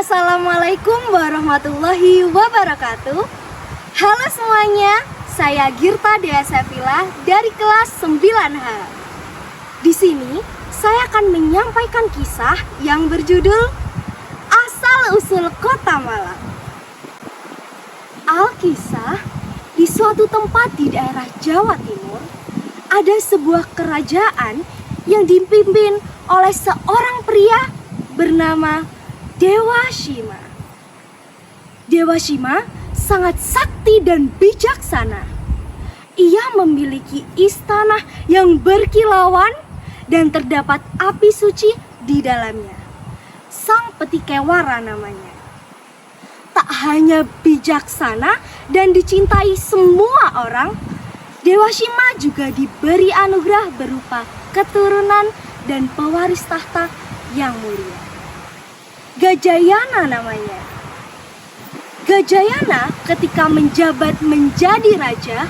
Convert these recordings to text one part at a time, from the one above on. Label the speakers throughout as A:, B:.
A: Assalamualaikum warahmatullahi wabarakatuh. Halo semuanya, saya Girta Dea Sevilla dari kelas 9H. Di sini saya akan menyampaikan kisah yang berjudul Asal-usul Kota Malang. Alkisah, di suatu tempat di daerah Jawa Timur, ada sebuah kerajaan yang dipimpin oleh seorang pria bernama Dewa Shima. Dewa Shima sangat sakti dan bijaksana. Ia memiliki istana yang berkilauan dan terdapat api suci di dalamnya. Sang Petikewara namanya. Tak hanya bijaksana dan dicintai semua orang, Dewa Shima juga diberi anugerah berupa keturunan dan pewaris tahta yang mulia. Gajayana namanya. Gajayana ketika menjabat menjadi raja,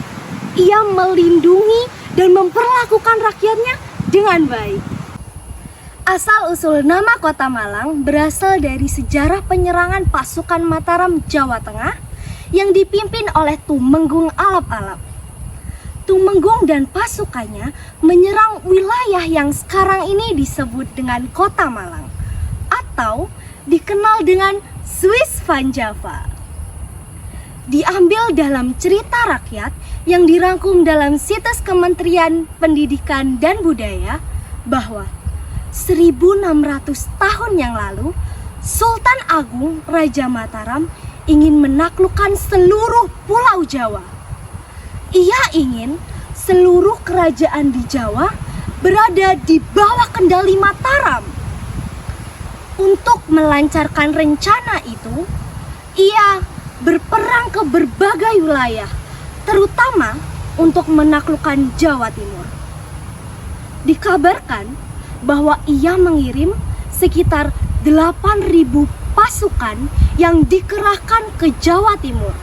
A: ia melindungi dan memperlakukan rakyatnya dengan baik. Asal-usul nama Kota Malang berasal dari sejarah penyerangan pasukan Mataram Jawa Tengah yang dipimpin oleh Tumenggung Alap-Alap. Tumenggung dan pasukannya menyerang wilayah yang sekarang ini disebut dengan Kota Malang atau dikenal dengan Swiss Van Java. Diambil dalam cerita rakyat yang dirangkum dalam situs Kementerian Pendidikan dan Budaya bahwa 1600 tahun yang lalu Sultan Agung Raja Mataram ingin menaklukkan seluruh pulau Jawa. Ia ingin seluruh kerajaan di Jawa berada di bawah kendali Mataram. Untuk melancarkan rencana itu, ia berperang ke berbagai wilayah, terutama untuk menaklukkan Jawa Timur. Dikabarkan bahwa ia mengirim sekitar 8.000 pasukan yang dikerahkan ke Jawa Timur,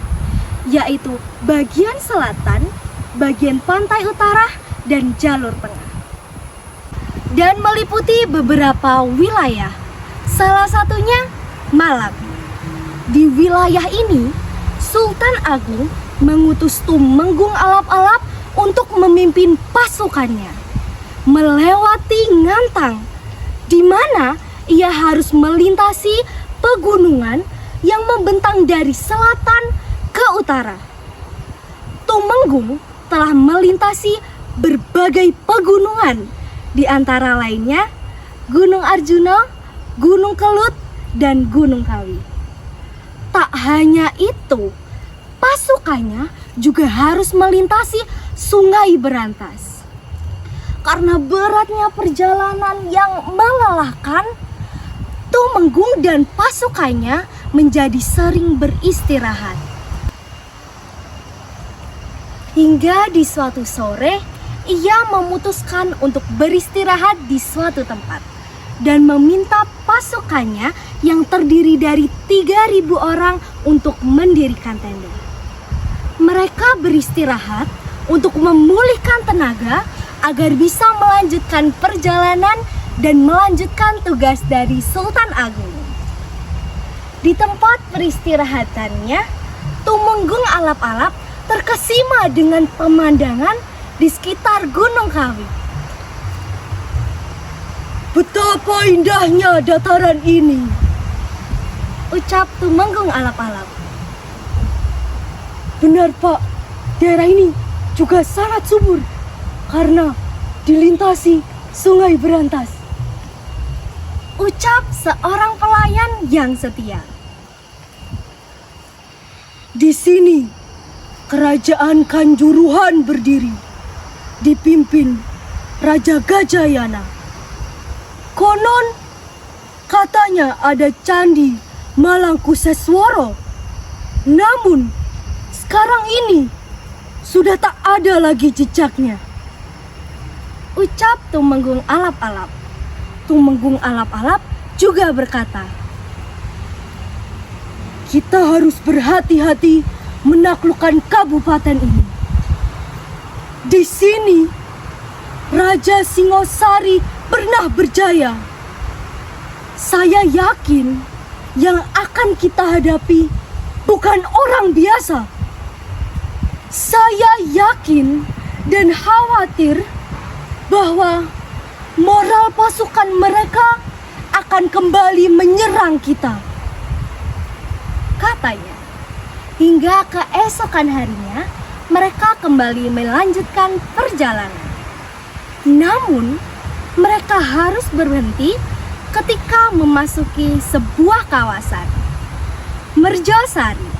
A: yaitu bagian selatan, bagian pantai utara, dan jalur tengah. Dan meliputi beberapa wilayah. Salah satunya Malang. Di wilayah ini, Sultan Agung mengutus Tumenggung Alap-Alap untuk memimpin pasukannya melewati Ngantang, di mana ia harus melintasi pegunungan yang membentang dari selatan ke utara. Tumenggung telah melintasi berbagai pegunungan, di antara lainnya Gunung Arjuna, Gunung Kelut, dan Gunung Kawi. Tak hanya itu, pasukannya juga harus melintasi Sungai Berantas. Karena beratnya perjalanan yang melelahkan, Tumenggung dan pasukannya menjadi sering beristirahat. Hingga di suatu sore, ia memutuskan untuk beristirahat di suatu tempat dan meminta pasukannya yang terdiri dari 3.000 orang untuk mendirikan tenda. Mereka beristirahat untuk memulihkan tenaga agar bisa melanjutkan perjalanan dan melanjutkan tugas dari Sultan Agung. Di tempat peristirahatannya, Tumenggung Alap-Alap terkesima dengan pemandangan di sekitar Gunung Kawi. "Betapa indahnya dataran ini," ucap Tumenggung Alap-Alap. "Benar, Pak, daerah ini juga sangat subur karena dilintasi Sungai Berantas," ucap seorang pelayan yang setia. "Di sini kerajaan Kanjuruhan berdiri, dipimpin Raja Gajayana. Konon katanya ada candi Malangkusesworo. Namun sekarang ini sudah tak ada lagi jejaknya," ucap Tumenggung Alap-Alap. Tumenggung Alap-Alap juga berkata, "Kita harus berhati-hati menaklukkan kabupaten ini. Di sini Raja Singosari pernah berjaya. Saya yakin yang akan kita hadapi bukan orang biasa. Saya yakin dan khawatir bahwa moral pasukan mereka akan kembali menyerang kita, katanya. Hingga keesokan harinya, mereka kembali melanjutkan perjalanan. Namun, mereka harus berhenti ketika memasuki sebuah kawasan, Merjosari.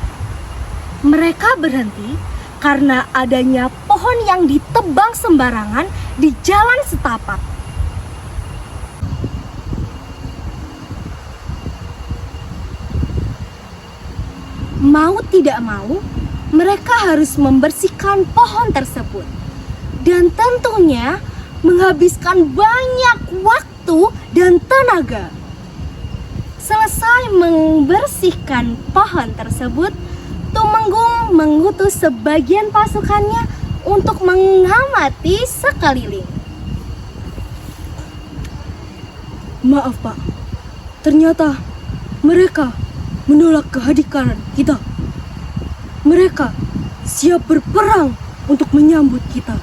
A: Mereka berhenti karena adanya pohon yang ditebang sembarangan di jalan setapak. Mau tidak mau, mereka harus membersihkan pohon tersebut. Dan tentunya menghabiskan banyak waktu dan tenaga. Selesai membersihkan pohon tersebut, Tumenggung mengutus sebagian pasukannya untuk mengamati sekeliling. Maaf Pak, ternyata mereka menolak kehadiran kita. Mereka siap berperang untuk menyambut kita.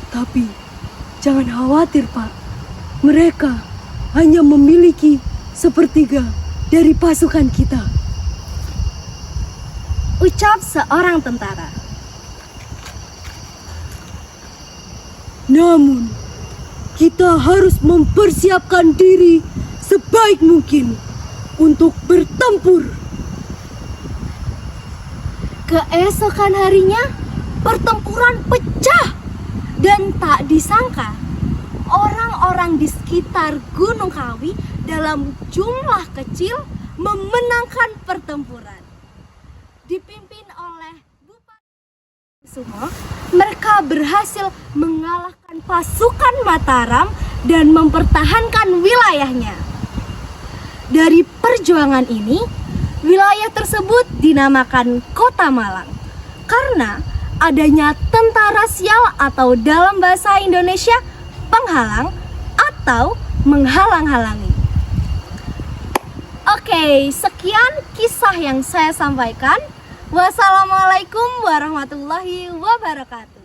A: Tapi jangan khawatir Pak, mereka hanya memiliki sepertiga dari pasukan kita, ucap seorang tentara. Namun, kita harus mempersiapkan diri sebaik mungkin untuk bertempur. Keesokan harinya, pertempuran pecah dan tak disangka orang-orang di sekitar Gunung Kawi dalam jumlah kecil memenangkan pertempuran. Dipimpin oleh Bupati Sumo, mereka berhasil mengalahkan pasukan Mataram dan mempertahankan wilayahnya. Dari perjuangan ini, wilayah tersebut dinamakan Kota Malang karena adanya tentara sial atau dalam bahasa Indonesia penghalang atau menghalang-halangi. Oke, sekian kisah yang saya sampaikan. Wassalamualaikum warahmatullahi wabarakatuh.